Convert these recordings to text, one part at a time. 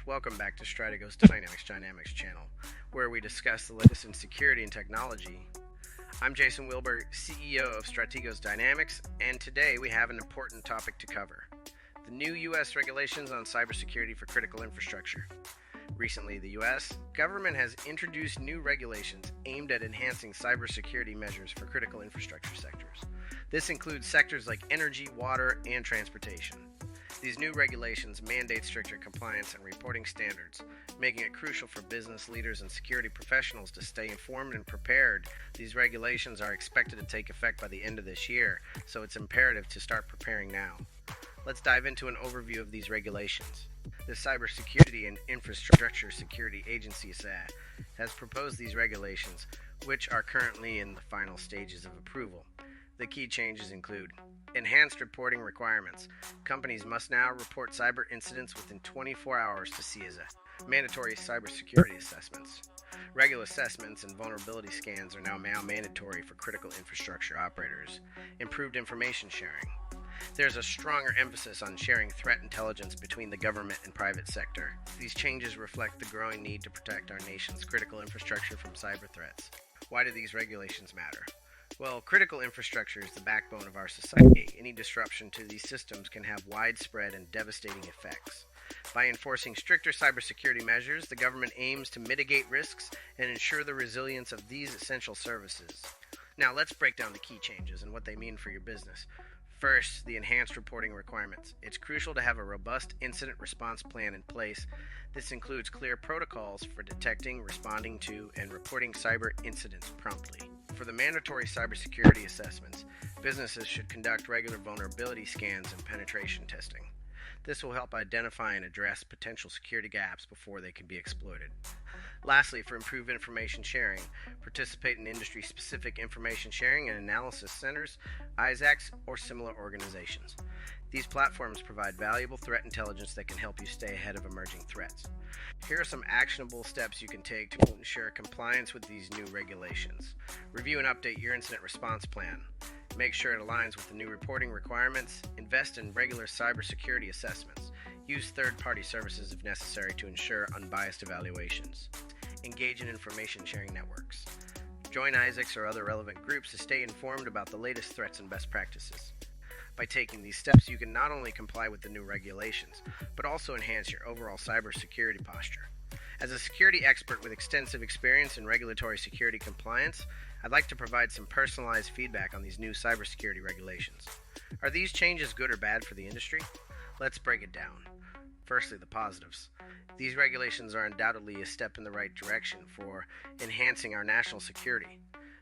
Welcome back to Strategos Dynamics channel, where we discuss the latest in security and technology. I'm Jason Wilbur, CEO of Strategos Dynamics, and today we have an important topic to cover: the new U.S. regulations on cybersecurity for critical infrastructure. Recently, the U.S. government has introduced new regulations aimed at enhancing cybersecurity measures for critical infrastructure sectors. This includes sectors like energy, water, and transportation. These new regulations mandate stricter compliance and reporting standards, making it crucial for business leaders and security professionals to stay informed and prepared. These regulations are expected to take effect by the end of this year, so it's imperative to start preparing now. Let's dive into an overview of these regulations. The Cybersecurity and Infrastructure Security Agency has proposed these regulations, which are currently in the final stages of approval. The key changes include enhanced reporting requirements. Companies must now report cyber incidents within 24 hours to CISA. Mandatory cybersecurity assessments. Regular assessments and vulnerability scans are now mandatory for critical infrastructure operators. Improved information sharing. There's a stronger emphasis on sharing threat intelligence between the government and private sector. These changes reflect the growing need to protect our nation's critical infrastructure from cyber threats. Why do these regulations matter? Well, critical infrastructure is the backbone of our society. Any disruption to these systems can have widespread and devastating effects. By enforcing stricter cybersecurity measures, the government aims to mitigate risks and ensure the resilience of these essential services. Now, let's break down the key changes and what they mean for your business. First, the enhanced reporting requirements. It's crucial to have a robust incident response plan in place. This includes clear protocols for detecting, responding to, and reporting cyber incidents promptly. For the mandatory cybersecurity assessments, businesses should conduct regular vulnerability scans and penetration testing. This will help identify and address potential security gaps before they can be exploited. Lastly, for improved information sharing, participate in industry-specific information sharing and analysis centers, ISACs, or similar organizations. These platforms provide valuable threat intelligence that can help you stay ahead of emerging threats. Here are some actionable steps you can take to ensure compliance with these new regulations. Review and update your incident response plan. Make sure it aligns with the new reporting requirements. Invest in regular cybersecurity assessments. Use third-party services if necessary to ensure unbiased evaluations. Engage in information sharing networks. Join ISACs or other relevant groups to stay informed about the latest threats and best practices. By taking these steps, you can not only comply with the new regulations, but also enhance your overall cybersecurity posture. As a security expert with extensive experience in regulatory security compliance, I'd like to provide some personalized feedback on these new cybersecurity regulations. Are these changes good or bad for the industry? Let's break it down. Firstly, the positives. These regulations are undoubtedly a step in the right direction for enhancing our national security.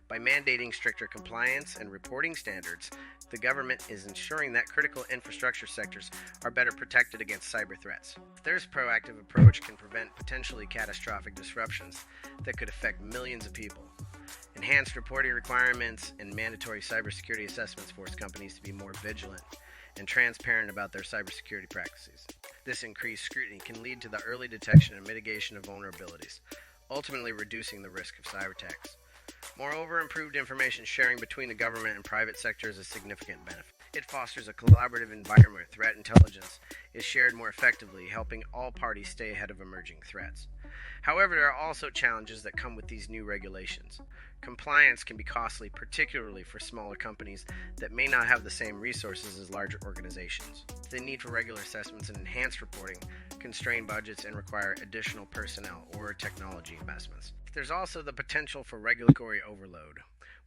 By mandating stricter compliance and reporting standards, the government is ensuring that critical infrastructure sectors are better protected against cyber threats. This proactive approach can prevent potentially catastrophic disruptions that could affect millions of people. Enhanced reporting requirements and mandatory cybersecurity assessments force companies to be more vigilant and transparent about their cybersecurity practices. This increased scrutiny can lead to the early detection and mitigation of vulnerabilities, ultimately reducing the risk of cyber attacks. Moreover, improved information sharing between the government and private sector is a significant benefit. It fosters a collaborative environment where threat intelligence is shared more effectively, helping all parties stay ahead of emerging threats. However, there are also challenges that come with these new regulations. Compliance can be costly, particularly for smaller companies that may not have the same resources as larger organizations. The need for regular assessments and enhanced reporting constrain budgets and require additional personnel or technology investments. There's also the potential for regulatory overload.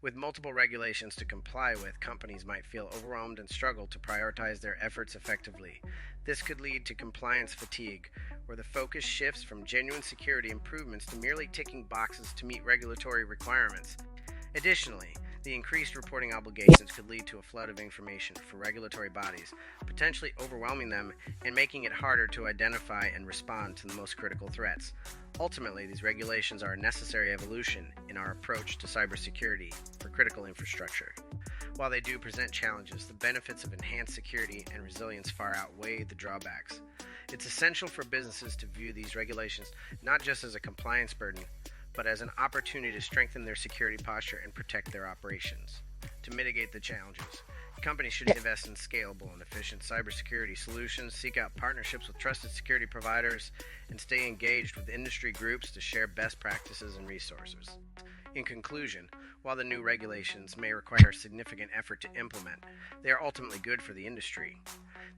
With multiple regulations to comply with, companies might feel overwhelmed and struggle to prioritize their efforts effectively. This could lead to compliance fatigue, where the focus shifts from genuine security improvements to merely ticking boxes to meet regulatory requirements. Additionally, the increased reporting obligations could lead to a flood of information for regulatory bodies, potentially overwhelming them and making it harder to identify and respond to the most critical threats. Ultimately, these regulations are a necessary evolution in our approach to cybersecurity for critical infrastructure. While they do present challenges, the benefits of enhanced security and resilience far outweigh the drawbacks. It's essential for businesses to view these regulations not just as a compliance burden, but as an opportunity to strengthen their security posture and protect their operations. To mitigate the challenges, Companies should invest in scalable and efficient cybersecurity solutions, seek out partnerships with trusted security providers, and stay engaged with industry groups to share best practices and resources. In conclusion, while the new regulations may require significant effort to implement, they are ultimately good for the industry.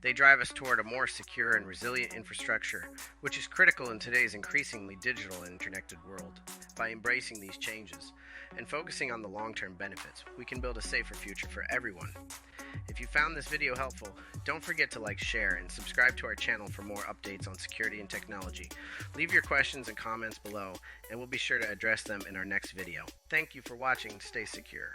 They drive us toward a more secure and resilient infrastructure, which is critical in today's increasingly digital and interconnected world. By embracing these changes and focusing on the long-term benefits, we can build a safer future for everyone. If you found this video helpful, don't forget to like, share, and subscribe to our channel for more updates on security and technology. Leave your questions and comments below, and we'll be sure to address them in our next video. Thank you for watching. Stay secure.